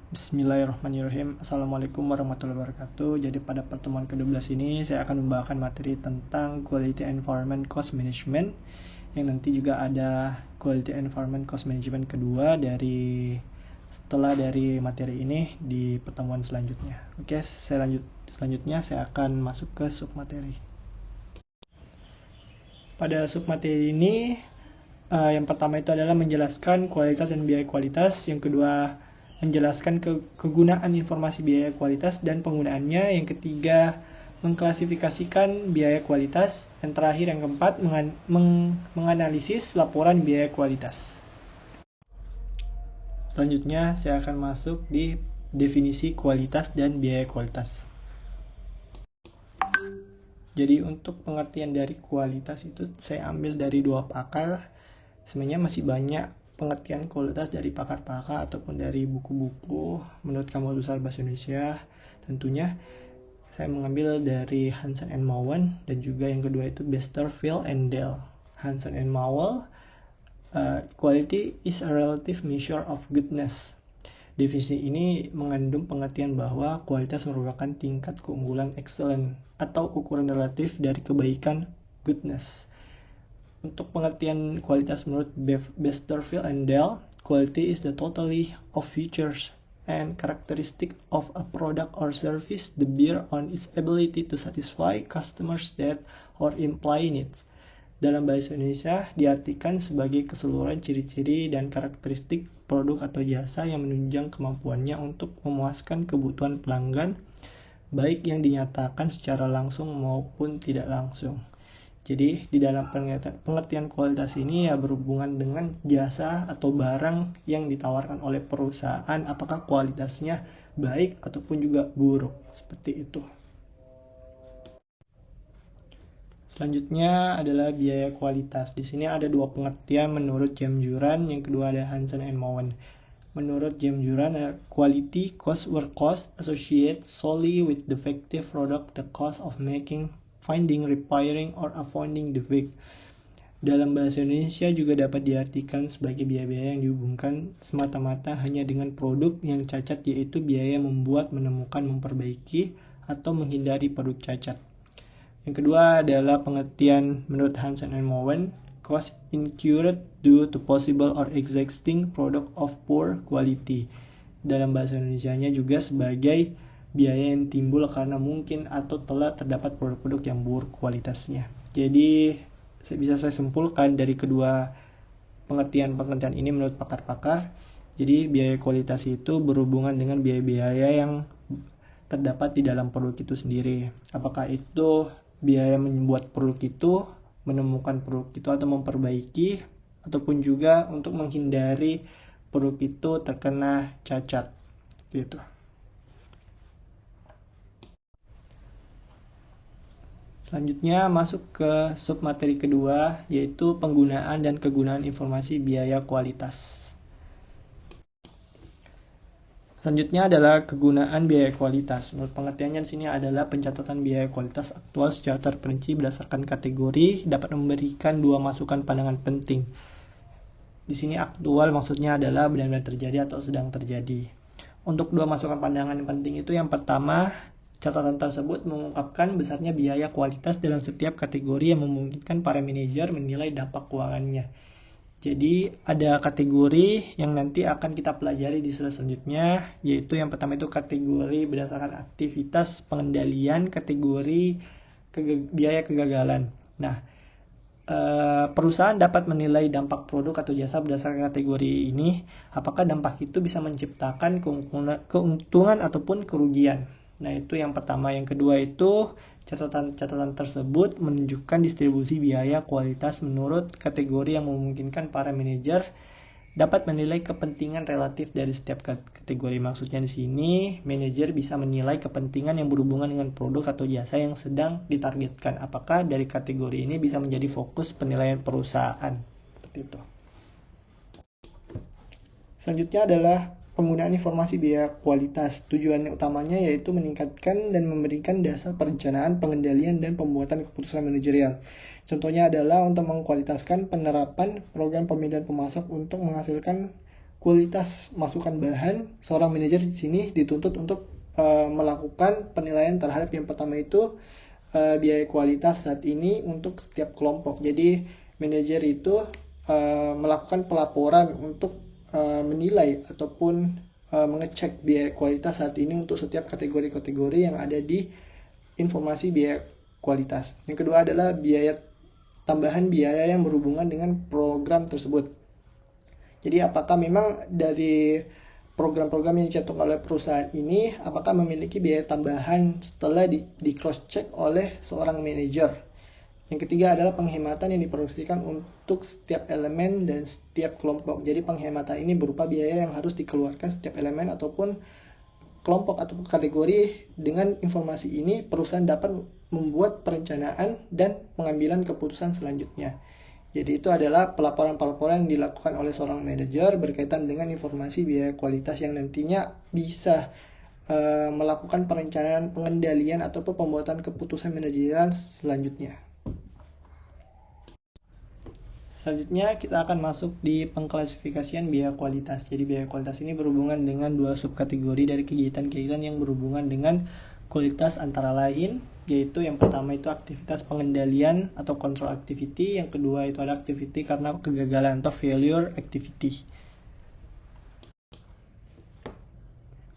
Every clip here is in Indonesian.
Bismillahirrahmanirrahim. Assalamualaikum warahmatullahi wabarakatuh. Jadi pada pertemuan ke-12 ini saya akan membawakan materi tentang Quality Environment Cost Management, yang nanti juga ada Quality Environment Cost Management kedua setelah dari materi ini di pertemuan selanjutnya. Oke, selanjutnya saya akan masuk ke submateri. Pada submateri ini yang pertama itu adalah menjelaskan kualitas dan biaya kualitas, yang kedua menjelaskan kegunaan informasi biaya kualitas dan penggunaannya, yang ketiga mengklasifikasikan biaya kualitas, dan terakhir yang keempat menganalisis laporan biaya kualitas. Selanjutnya saya akan masuk di definisi kualitas dan biaya kualitas. Jadi untuk pengertian dari kualitas itu saya ambil dari dua pakar. Sebenarnya masih banyak pengertian kualitas dari pakar-pakar ataupun dari buku-buku menurut Kamus Besar Bahasa Indonesia. Tentunya saya mengambil dari Hansen and Mowen, dan juga yang kedua itu Besterfield and Dale. Hansen and Mowen, quality is a relative measure of goodness. Definisi ini mengandung pengertian bahwa kualitas merupakan tingkat keunggulan excellent atau ukuran relatif dari kebaikan goodness. Untuk pengertian kualitas menurut Besterfield and Dale, quality is the totality of features and characteristics of a product or service that bear on its ability to satisfy customers that or imply needs. Dalam bahasa Indonesia diartikan sebagai keseluruhan ciri-ciri dan karakteristik produk atau jasa yang menunjang kemampuannya untuk memuaskan kebutuhan pelanggan, baik yang dinyatakan secara langsung maupun tidak langsung. Jadi di dalam pengertian kualitas ini ya berhubungan dengan jasa atau barang yang ditawarkan oleh perusahaan, apakah kualitasnya baik ataupun juga buruk, seperti itu. Selanjutnya adalah biaya kualitas. Di sini ada dua pengertian menurut James Juran, yang kedua ada Hansen and Mowen. Menurut James Juran, quality cost were cost associated solely with defective product, the cost of making, finding, repairing, or avoiding defect. Dalam bahasa Indonesia juga dapat diartikan sebagai biaya-biaya yang dihubungkan semata-mata hanya dengan produk yang cacat, yaitu biaya membuat, menemukan, memperbaiki, atau menghindari produk cacat. Yang kedua adalah pengertian menurut Hansen and Mowen, cost incurred due to possible or existing product of poor quality. Dalam bahasa Indonesianya juga sebagai biaya yang timbul karena mungkin atau telah terdapat produk-produk yang buruk kualitasnya. Jadi bisa saya simpulkan dari kedua pengertian ini menurut pakar-pakar. Jadi biaya kualitas itu berhubungan dengan biaya-biaya yang terdapat di dalam produk itu sendiri. Apakah itu biaya membuat produk itu, menemukan produk itu atau memperbaiki, ataupun juga untuk menghindari produk itu terkena cacat gitu. Selanjutnya masuk ke submateri kedua, yaitu penggunaan dan kegunaan informasi biaya kualitas. Selanjutnya adalah kegunaan biaya kualitas. Menurut pengertiannya di sini adalah pencatatan biaya kualitas aktual secara terperinci berdasarkan kategori, dapat memberikan dua masukan pandangan penting. Di sini aktual maksudnya adalah benar-benar terjadi atau sedang terjadi. Untuk dua masukan pandangan penting itu, yang pertama, catatan tersebut mengungkapkan besarnya biaya kualitas dalam setiap kategori yang memungkinkan para manajer menilai dampak keuangannya. Jadi ada kategori yang nanti akan kita pelajari di slide selanjutnya, yaitu yang pertama itu kategori berdasarkan aktivitas pengendalian, kategori biaya kegagalan. Nah, perusahaan dapat menilai dampak produk atau jasa berdasarkan kategori ini, apakah dampak itu bisa menciptakan keuntungan ataupun kerugian. Nah, itu yang pertama. Yang kedua itu catatan tersebut menunjukkan distribusi biaya kualitas menurut kategori yang memungkinkan para manajer dapat menilai kepentingan relatif dari setiap kategori. Maksudnya di sini manajer bisa menilai kepentingan yang berhubungan dengan produk atau jasa yang sedang ditargetkan. Apakah dari kategori ini bisa menjadi fokus penilaian perusahaan. Seperti itu. Selanjutnya adalah penggunaan informasi biaya kualitas. Tujuan utamanya yaitu meningkatkan dan memberikan dasar perencanaan, pengendalian, dan pembuatan keputusan manajerial. Contohnya adalah untuk mengkualitaskan penerapan program pemilihan pemasok untuk menghasilkan kualitas masukan bahan, seorang manajer di sini dituntut untuk melakukan penilaian terhadap yang pertama itu biaya kualitas saat ini untuk setiap kelompok. Jadi manajer itu melakukan pelaporan untuk menilai ataupun mengecek biaya kualitas saat ini untuk setiap kategori-kategori yang ada di informasi biaya kualitas. Yang kedua adalah tambahan biaya yang berhubungan dengan program tersebut. Jadi apakah memang dari program-program yang dicantumkan oleh perusahaan ini apakah memiliki biaya tambahan setelah di cross check oleh seorang manajer. Yang ketiga adalah penghematan yang diproduksikan untuk setiap elemen dan setiap kelompok. Jadi penghematan ini berupa biaya yang harus dikeluarkan setiap elemen ataupun kelompok atau kategori. Dengan informasi ini perusahaan dapat membuat perencanaan dan pengambilan keputusan selanjutnya. Jadi itu adalah pelaporan-pelaporan yang dilakukan oleh seorang manajer berkaitan dengan informasi biaya kualitas yang nantinya bisa melakukan perencanaan, pengendalian ataupun pembuatan keputusan manajerial selanjutnya. Selanjutnya kita akan masuk di pengklasifikasian biaya kualitas. Jadi biaya kualitas ini berhubungan dengan dua subkategori dari kegiatan-kegiatan yang berhubungan dengan kualitas antara lain, yaitu yang pertama itu aktivitas pengendalian atau control activity, yang kedua itu ada activity karena kegagalan atau failure activity.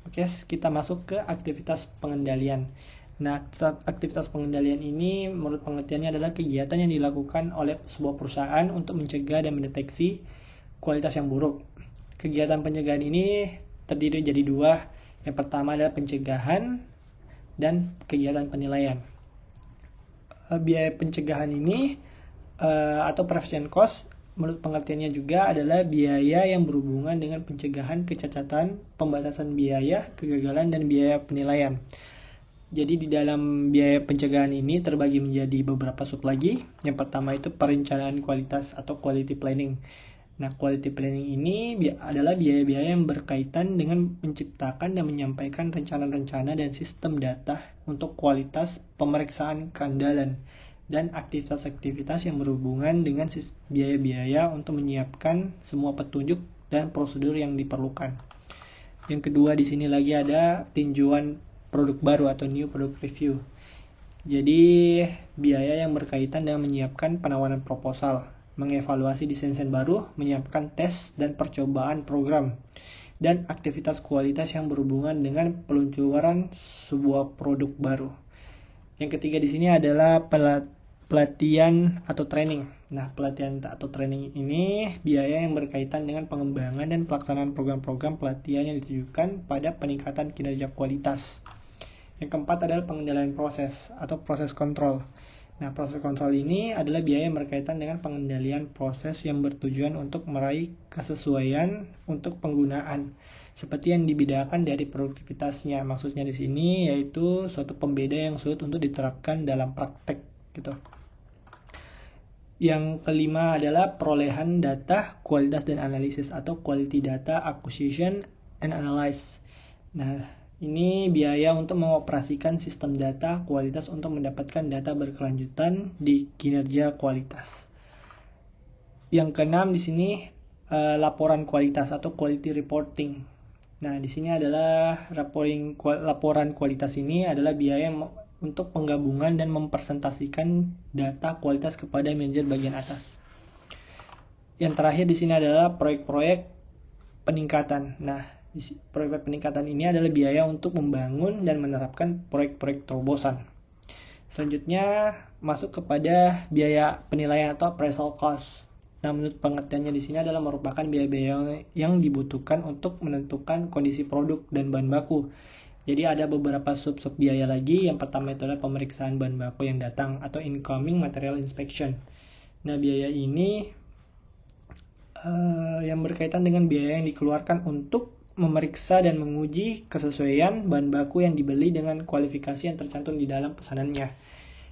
Oke, kita masuk ke aktivitas pengendalian. Nah, aktivitas pengendalian ini menurut pengertiannya adalah kegiatan yang dilakukan oleh sebuah perusahaan untuk mencegah dan mendeteksi kualitas yang buruk. Kegiatan pencegahan ini terdiri jadi dua. Yang pertama adalah pencegahan dan kegiatan penilaian. Biaya pencegahan ini atau prevention cost menurut pengertiannya juga adalah biaya yang berhubungan dengan pencegahan kecacatan, pembatasan biaya, kegagalan, dan biaya penilaian. Jadi di dalam biaya pencegahan ini terbagi menjadi beberapa sub lagi. Yang pertama itu perencanaan kualitas atau quality planning. Nah, quality planning ini adalah biaya-biaya yang berkaitan dengan menciptakan dan menyampaikan rencana-rencana dan sistem data untuk kualitas pemeriksaan keandalan dan aktivitas-aktivitas yang berhubungan dengan biaya-biaya untuk menyiapkan semua petunjuk dan prosedur yang diperlukan. Yang kedua di sini lagi ada tinjauan produk baru atau new product review. Jadi biaya yang berkaitan dengan menyiapkan penawaran proposal, mengevaluasi desain baru, menyiapkan tes dan percobaan program, dan aktivitas kualitas yang berhubungan dengan peluncuran sebuah produk baru. Yang ketiga di sini adalah pelatihan atau training. Nah, pelatihan atau training ini biaya yang berkaitan dengan pengembangan dan pelaksanaan program-program pelatihan yang ditujukan pada peningkatan kinerja kualitas. Yang keempat adalah pengendalian proses atau proses kontrol. Nah, proses kontrol ini adalah biaya yang berkaitan dengan pengendalian proses yang bertujuan untuk meraih kesesuaian untuk penggunaan, seperti yang dibedakan dari produktivitasnya. Maksudnya di sini yaitu suatu pembeda yang sulit untuk diterapkan dalam praktek gitu. Yang kelima adalah perolehan data, kualitas dan analisis atau quality data acquisition and analysis. Nah, ini biaya untuk mengoperasikan sistem data kualitas untuk mendapatkan data berkelanjutan di kinerja kualitas. Yang keenam di sini laporan kualitas atau quality reporting. Nah, di sini adalah laporan kualitas ini adalah biaya untuk penggabungan dan mempresentasikan data kualitas kepada manajer bagian atas. Yang terakhir di sini adalah proyek-proyek peningkatan. Nah, proyek peningkatan ini adalah biaya untuk membangun dan menerapkan proyek-proyek terobosan. Selanjutnya masuk kepada biaya penilaian atau appraisal cost. Nah, menurut pengertiannya di sini adalah merupakan biaya-biaya yang dibutuhkan untuk menentukan kondisi produk dan bahan baku. Jadi ada beberapa sub-sub biaya lagi. Yang pertama itu adalah pemeriksaan bahan baku yang datang atau incoming material inspection. Nah, biaya ini yang berkaitan dengan biaya yang dikeluarkan untuk memeriksa dan menguji kesesuaian bahan baku yang dibeli dengan kualifikasi yang tercantum di dalam pesanannya.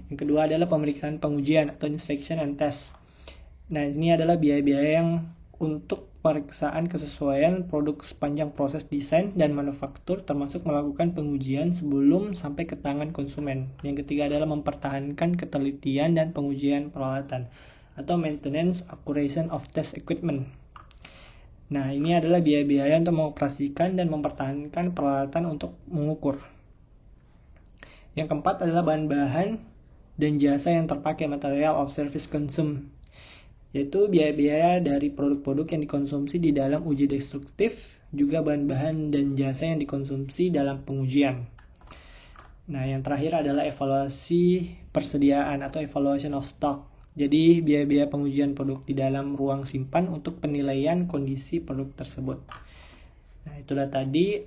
Yang kedua adalah pemeriksaan pengujian atau inspection and test. Nah, ini adalah biaya-biaya yang untuk pemeriksaan kesesuaian produk sepanjang proses desain dan manufaktur, termasuk melakukan pengujian sebelum sampai ke tangan konsumen. Yang ketiga adalah mempertahankan ketelitian dan pengujian peralatan atau maintenance accuracy of test equipment. Nah, ini adalah biaya-biaya untuk mengoperasikan dan mempertahankan peralatan untuk mengukur. Yang keempat adalah bahan-bahan dan jasa yang terpakai, material of service consumed, yaitu biaya-biaya dari produk-produk yang dikonsumsi di dalam uji destruktif, juga bahan-bahan dan jasa yang dikonsumsi dalam pengujian. Nah, yang terakhir adalah evaluasi persediaan atau evaluation of stock. Jadi, biaya-biaya pengujian produk di dalam ruang simpan untuk penilaian kondisi produk tersebut. Nah, itulah tadi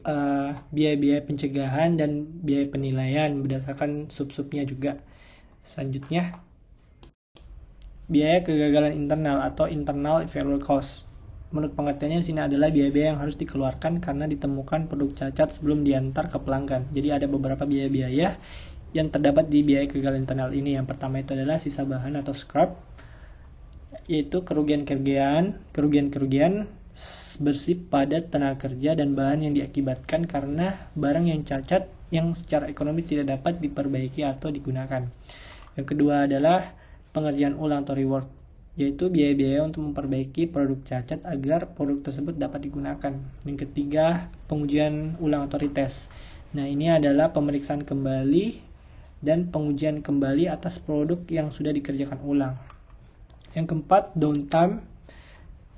biaya-biaya pencegahan dan biaya penilaian berdasarkan sub-subnya juga. Selanjutnya, biaya kegagalan internal atau internal failure cost. Menurut pengertiannya di sini adalah biaya-biaya yang harus dikeluarkan karena ditemukan produk cacat sebelum diantar ke pelanggan. Jadi ada beberapa biaya-biaya yang terdapat di biaya kegagalan internal ini. Yang pertama itu adalah sisa bahan atau scrap, yaitu kerugian-kerugian bersih pada tenaga kerja dan bahan yang diakibatkan karena barang yang cacat yang secara ekonomi tidak dapat diperbaiki atau digunakan. Yang kedua adalah pengerjaan ulang atau rework, yaitu biaya-biaya untuk memperbaiki produk cacat agar produk tersebut dapat digunakan. Yang ketiga, pengujian ulang atau retest. Nah, ini adalah pemeriksaan kembali dan pengujian kembali atas produk yang sudah dikerjakan ulang. Yang keempat, downtime.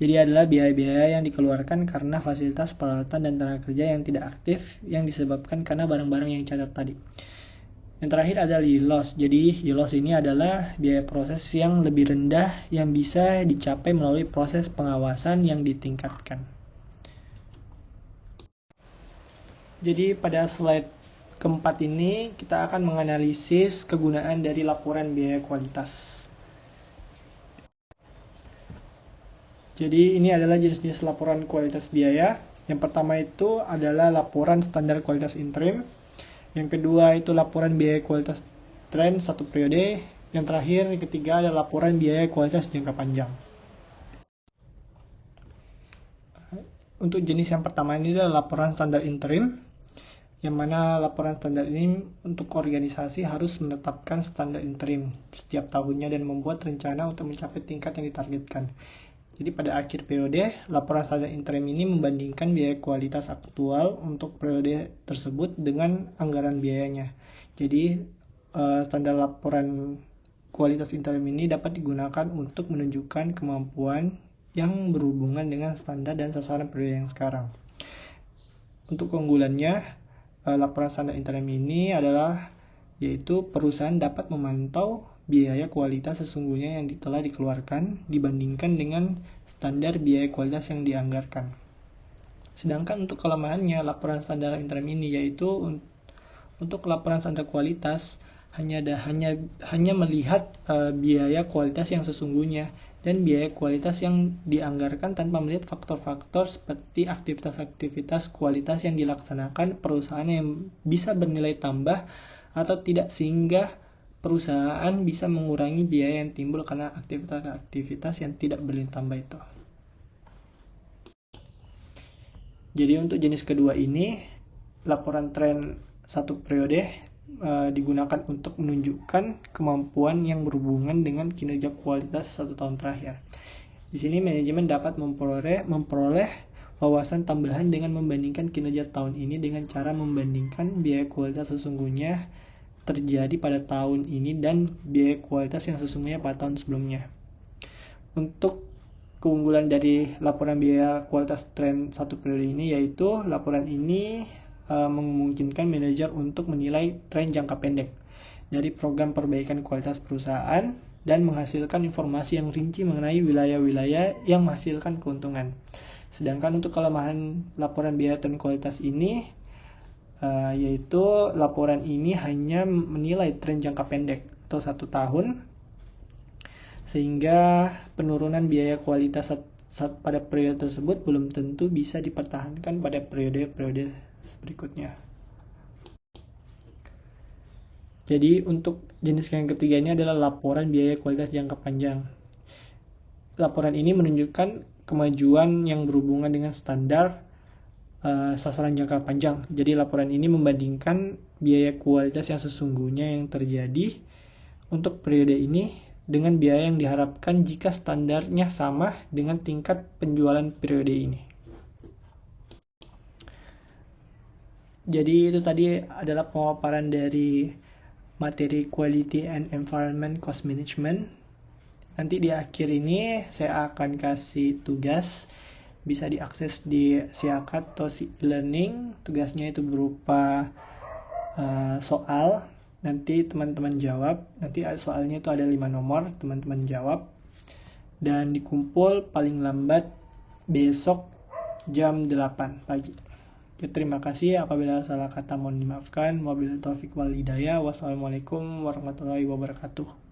Jadi adalah biaya-biaya yang dikeluarkan karena fasilitas peralatan dan tenaga kerja yang tidak aktif yang disebabkan karena barang-barang yang cacat tadi. Yang terakhir adalah yield loss. Jadi yield loss ini adalah biaya proses yang lebih rendah yang bisa dicapai melalui proses pengawasan yang ditingkatkan. Jadi pada slide keempat ini kita akan menganalisis kegunaan dari laporan biaya kualitas. Jadi ini adalah jenis-jenis laporan kualitas biaya. Yang pertama itu adalah laporan standar kualitas interim. Yang kedua itu laporan biaya kualitas tren satu periode. Yang terakhir, yang ketiga adalah laporan biaya kualitas jangka panjang. Untuk jenis yang pertama ini adalah laporan standar interim, yang mana laporan standar ini untuk organisasi harus menetapkan standar interim setiap tahunnya dan membuat rencana untuk mencapai tingkat yang ditargetkan. Jadi pada akhir periode, laporan standar interim ini membandingkan biaya kualitas aktual untuk periode tersebut dengan anggaran biayanya. Jadi standar laporan kualitas interim ini dapat digunakan untuk menunjukkan kemampuan yang berhubungan dengan standar dan sasaran periode yang sekarang. Untuk keunggulannya, laporan standar interim ini adalah yaitu perusahaan dapat memantau biaya kualitas sesungguhnya yang telah dikeluarkan dibandingkan dengan standar biaya kualitas yang dianggarkan. Sedangkan untuk kelemahannya, laporan standar interim ini yaitu untuk laporan standar kualitas hanya melihat biaya kualitas yang sesungguhnya dan biaya kualitas yang dianggarkan tanpa melihat faktor-faktor seperti aktivitas-aktivitas kualitas yang dilaksanakan perusahaan yang bisa bernilai tambah atau tidak, sehingga perusahaan bisa mengurangi biaya yang timbul karena aktivitas-aktivitas yang tidak bernilai tambah itu. Jadi untuk jenis kedua ini, laporan tren satu periode digunakan untuk menunjukkan kemampuan yang berhubungan dengan kinerja kualitas satu tahun terakhir. Di sini manajemen dapat memperoleh wawasan tambahan dengan membandingkan kinerja tahun ini dengan cara membandingkan biaya kualitas sesungguhnya terjadi pada tahun ini dan biaya kualitas yang sesungguhnya pada tahun sebelumnya. Untuk keunggulan dari laporan biaya kualitas tren satu periode ini yaitu laporan ini memungkinkan manajer untuk menilai tren jangka pendek dari program perbaikan kualitas perusahaan dan menghasilkan informasi yang rinci mengenai wilayah-wilayah yang menghasilkan keuntungan. Sedangkan untuk kelemahan laporan biaya tren kualitas ini yaitu laporan ini hanya menilai tren jangka pendek atau 1 tahun, sehingga penurunan biaya kualitas pada periode tersebut belum tentu bisa dipertahankan pada periode-periode berikutnya. Jadi untuk jenis yang ketiga ini adalah laporan biaya kualitas jangka panjang. Laporan ini menunjukkan kemajuan yang berhubungan dengan standar sasaran jangka panjang. Jadi laporan ini membandingkan biaya kualitas yang sesungguhnya yang terjadi untuk periode ini dengan biaya yang diharapkan jika standarnya sama dengan tingkat penjualan periode ini. Jadi itu tadi adalah pemaparan dari materi Quality and Environment Cost Management. Nanti di akhir ini saya akan kasih tugas, bisa diakses di Siakat atau e-learning. Tugasnya itu berupa soal. Nanti teman-teman jawab. Nanti soalnya itu ada 5 nomor, teman-teman jawab. Dan dikumpul paling lambat besok jam 8 pagi. Oke, terima kasih. Apabila salah kata mohon dimaafkan. Wabillahi taufiq wal hidayah. Wassalamualaikum warahmatullahi wabarakatuh.